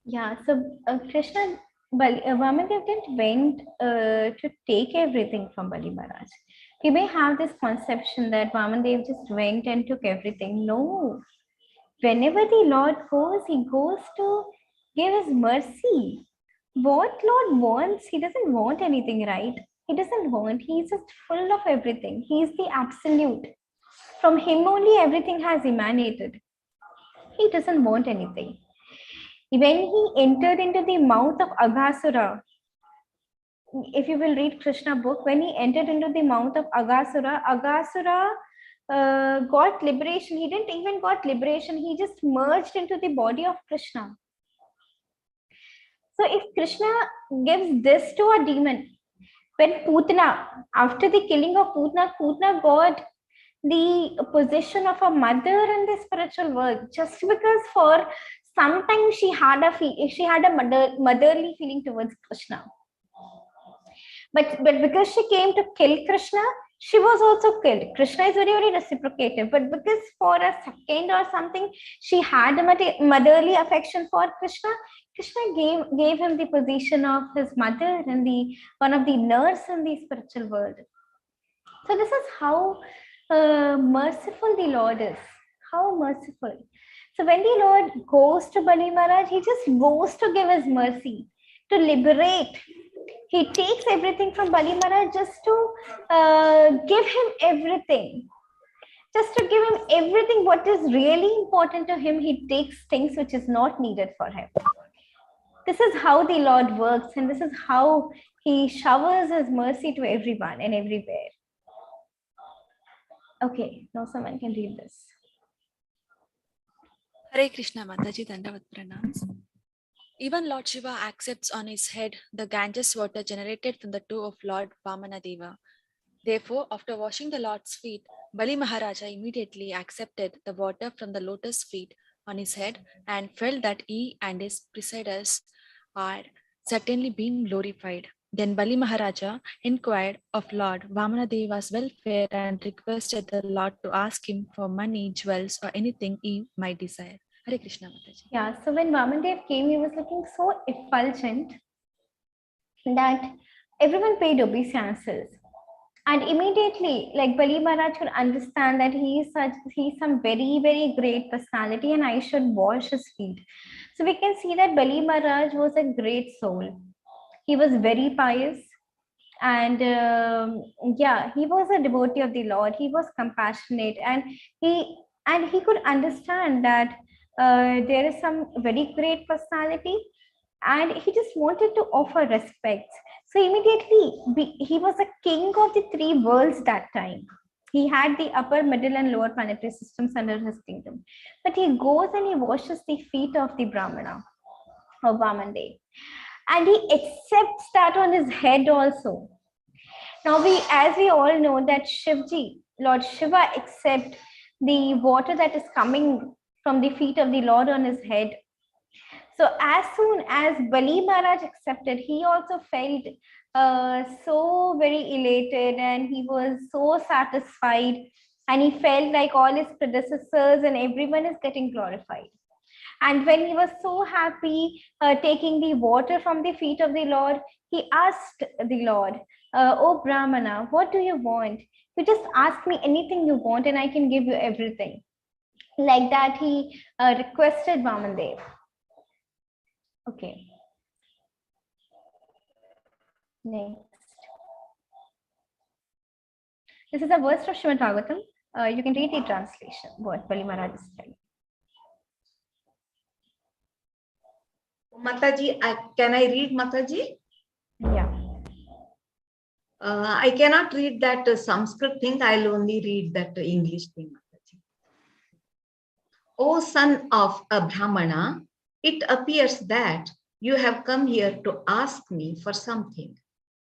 Yeah, so Krishna, Vamandev didn't went to take everything from Bali Maharaj. We may have this conception that Vamandev just went and took everything. No. Whenever the Lord goes, he goes to give his mercy. What Lord wants, he doesn't want anything, right? He doesn't want, he's just full of everything. He is the absolute. From him only everything has emanated. He doesn't want anything. When he entered into the mouth of Aghasura, if you will read Krishna book, when he entered into the mouth of Aghasura, got liberation. He didn't even got liberation. He just merged into the body of Krishna. So if Krishna gives this to a demon, when Putana, after the killing of Putana got the position of a mother in the spiritual world, just because for sometimes she had a motherly feeling towards Krishna. But because she came to kill Krishna, she was also killed. Krishna is very, very reciprocative. But because for a second or something, she had a motherly affection for Krishna, Krishna gave him the position of his mother and one of the nurse in the spiritual world. So this is how merciful the Lord is. How merciful. So when the Lord goes to Bali Maharaj, he just goes to give his mercy, to liberate. He takes everything from Bali Maharaj just to give him everything. Just to give him everything what is really important to him, he takes things which is not needed for him. This is how the Lord works, and this is how he showers his mercy to everyone and everywhere. Okay, now someone can read this. Hare Krishna Mataji, Dandavat Pranams. Even Lord Shiva accepts on his head the Ganges water generated from the toe of Lord Vamana Deva. Therefore, after washing the Lord's feet, Bali Maharaja immediately accepted the water from the lotus feet on his head and felt that he and his presiders are certainly being glorified. Then Bali Maharaja inquired of Lord Vamana Deva's welfare and requested the Lord to ask him for money, jewels, or anything he might desire. Hare Krishna Mataji. Yeah, so when Vamandev came, he was looking so effulgent that everyone paid obeisances. And immediately, like Bali Maharaj could understand that he's some very, very great personality and I should wash his feet. So we can see that Bali Maharaj was a great soul. He was very pious. And he was a devotee of the Lord. He was compassionate, and he could understand that there is some very great personality, and he just wanted to offer respect. So immediately he was a king of the three worlds that time. He had the upper, middle, and lower planetary systems under his kingdom. But he goes and he washes the feet of the Brahmana, of Vamandev. And he accepts that on his head also. Now, as we all know that Shivji, Lord Shiva, accept the water that is coming from the feet of the Lord on his head. So as soon as Bali Maharaj accepted, he also felt so very elated, and he was so satisfied, and he felt like all his predecessors and everyone is getting glorified. And when he was so happy taking the water from the feet of the Lord, he asked the Lord, "Oh Brahmana, what do you want? You just ask me anything you want and I can give you everything." Like that, he requested Vamandev. Okay. Next. This is a verse of Srimad Bhagavatam. You can read the translation, what Bali Maharaj is saying. Mataji, can I read, Mataji? Yeah. I cannot read that Sanskrit thing. I'll only read that English thing, Mataji. O son of a Brahmana, it appears that you have come here to ask me for something.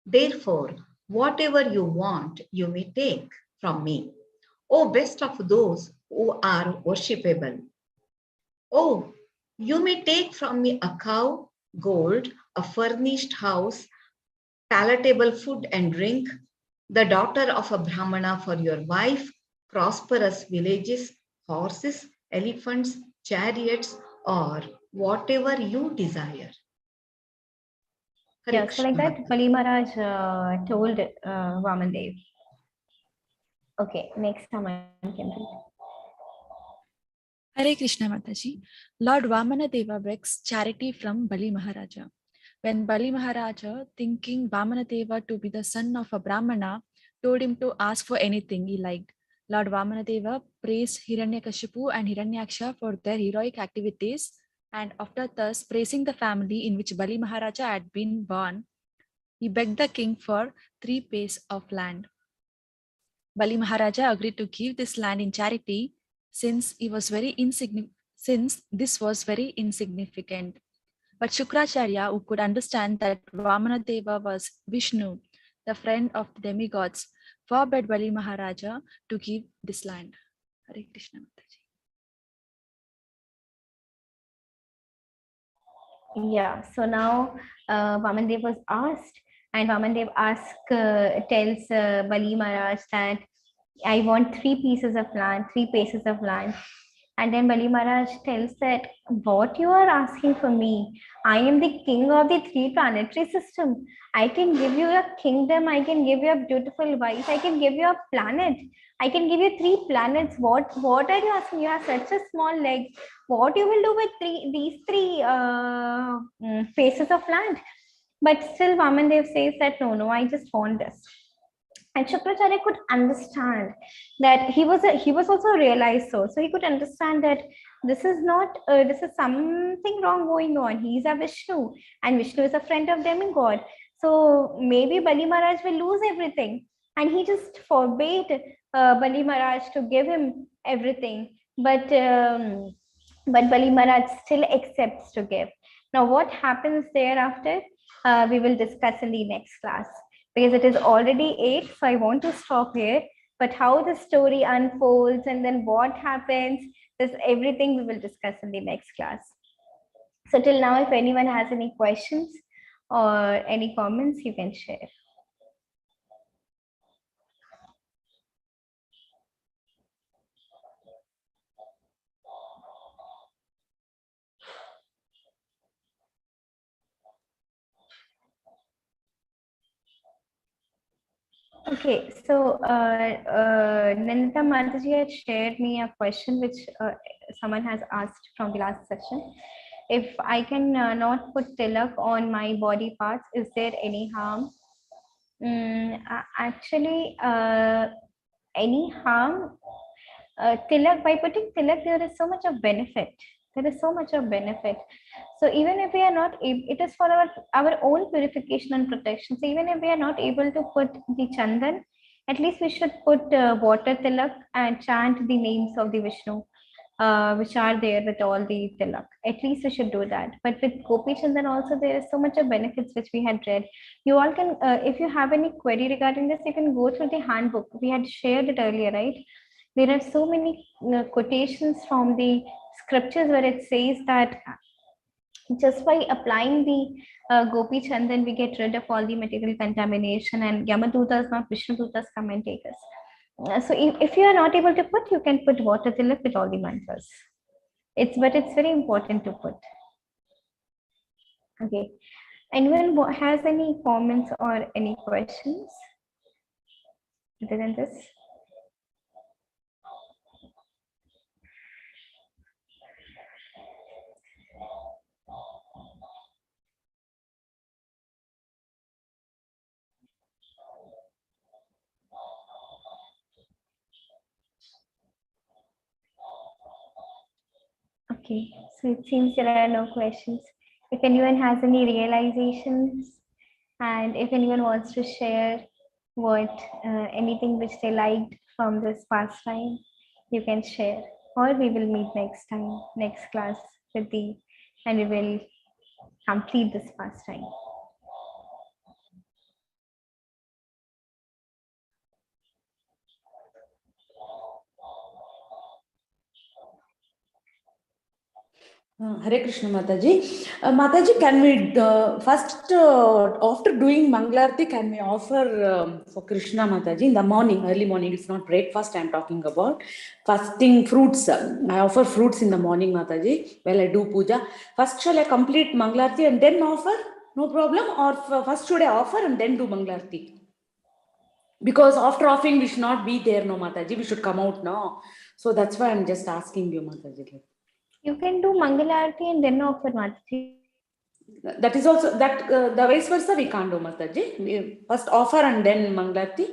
Therefore, whatever you want, you may take from me. O best of those who are worshipable. Oh, you may take from me a cow, gold, a furnished house, palatable food and drink, the daughter of a Brahmana for your wife, prosperous villages, horses, elephants, chariots, or whatever you desire. Yeah, so like that, Bali Maharaj told Vamandev. Okay, next someone can read. Hare Krishna Mataji. Lord Vamana Deva begs charity from Bali Maharaja. When Bali Maharaja, thinking Vamana Deva to be the son of a Brahmana, told him to ask for anything he liked, Lord Vamana Deva praised Hiranyakashipu and Hiranyaksha for their heroic activities, and after thus praising the family in which Bali Maharaja had been born, he begged the king for 3 paise of land. Bali Maharaja agreed to give this land in charity since this was very insignificant. But Shukracharya, who could understand that Vamana Deva was Vishnu, the friend of the demigods, forbade Bali Maharaja to give this land. Hare Krishna Mataji. Yeah, so now Vamandev was asked, and Vamandev tells Bali Maharaj that I want 3 pieces of land, 3 pieces of land. And then Bali Maharaj tells that what you are asking for me, I am the king of the 3 planetary system. I can give you a kingdom, I can give you a beautiful wife, I can give you a planet, I can give you 3 planets. What are you asking? You have such a small leg. What you will do with these 3 pieces of land? But still Vamandev says that no, I just want this. And Shukracharya could understand that he was also realized so he could understand that this is something wrong going on. He is a Vishnu, and Vishnu is a friend of demigod, so maybe Bali Maharaj will lose everything, and he just forbade Bali Maharaj to give him everything, but Bali Maharaj still accepts to give. Now what happens thereafter, we will discuss in the next class, because it is already 8, so I want to stop here. But how the story unfolds and then what happens, this everything we will discuss in the next class. So till now, if anyone has any questions or any comments, you can share. Okay, so Nandita Mataji had shared me a question which someone has asked from the last session. If I can not put tilak on my body parts, is there any harm? Actually, any harm? Tilak, by putting tilak, there is so much of benefit. There is so much of benefit. So even if we are not, it is for our own purification and protection. So even if we are not able to put the chandan, at least we should put water tilak and chant the names of the Vishnu, which are there with all the tilak. At least we should do that. But with Gopi Chandan also, there is so much of benefits which we had read. You all can, if you have any query regarding this, you can go through the handbook. We had shared it earlier, right? There are so many quotations from the scriptures where it says that just by applying the Gopi Chandan, we get rid of all the material contamination, and Yamadutas, not Vishnudutas, come and take us. So if you are not able to put, you can put water tilak with all the mantras. But it's very important to put. Okay. Anyone has any comments or any questions other than this? Okay, so it seems there are no questions. If anyone has any realizations, and if anyone wants to share anything which they liked from this pastime, you can share, or we will meet next time, next class and we will complete this pastime. Hare Krishna Mataji. Mataji, can we first, after doing Mangalarti, can we offer for Krishna Mataji in the morning, early morning? It's not breakfast I'm talking about. Fasting fruits. I offer fruits in the morning, Mataji, while I do puja. First, shall I complete Mangalarti and then offer? No problem. Or first should I offer and then do Mangalarti? Because after offering, we should not be there, no, Mataji. We should come out now. So that's why I'm just asking you, Mataji. You can do Mangalarti and then offer, Mataji. That is also, that the vice versa we can't do, Mataji. First offer and then Mangalarti.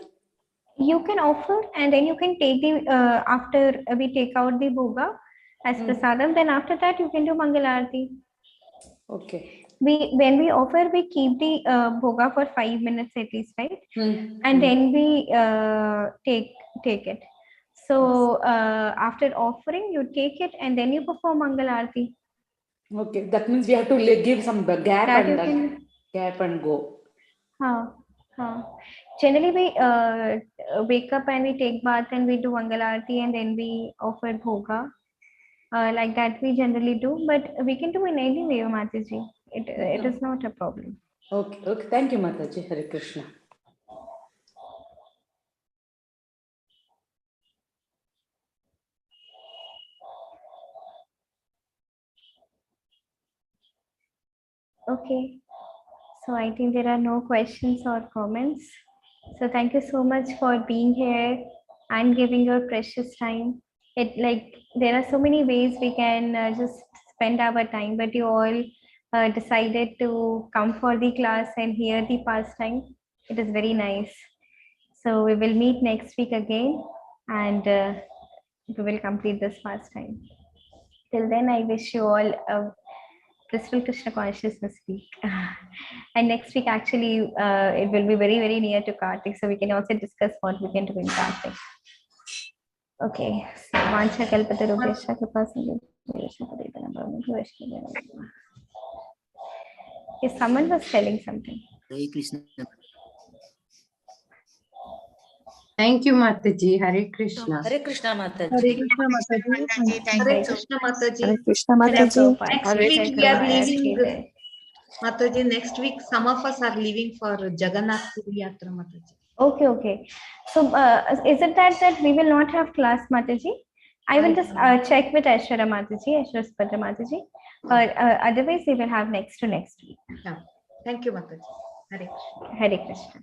You can offer and then you can take the, after we take out the bhoga as prasadam, then after that you can do Mangalarti. Okay. When we offer, we keep the bhoga for 5 minutes at least, right? And then we take it. So after offering, you take it and then you perform Mangalarti. Okay, that means we have to give some gap That and gap and go. Generally, we wake up and we take bath and we do Mangal Aarti and then we offer bhoga. Like that we generally do, but we can do in any way, Mataji. It is not a problem. Okay, okay. Thank you, Mataji. Hare Krishna. Okay. So I think there are no questions or comments. So thank you so much for being here and giving your precious time. There are so many ways we can just spend our time, but you all decided to come for the class and hear the pastime. It is very nice. So we will meet next week again, and we will complete this pastime. Till then, I wish you all a blissful Krishna consciousness week. And next week, actually, it will be very, very near to Kartik, so we can also discuss what we can do in Kartik. Okay. Vancha kalpatarubhyascha kripasindhubhyascha yes, someone was telling something. Hare Krishna. Thank you, Mataji. Hare Krishna. Hare Krishna, Mataji. Hare Krishna Mataji. Hare Krishna Mataji. Krishna Mataji. Next week we are leaving. Mataji, next week some of us are leaving for Jagannath Puri Yatra, Mataji. Okay. So is it that we will not have class, Mataji? I will just check with Aishwarya Mataji, Aishwarya Subhadra Mataji. Otherwise, we will have next week. Yeah. Thank you, Mataji. Hare Krishna. Hare Krishna.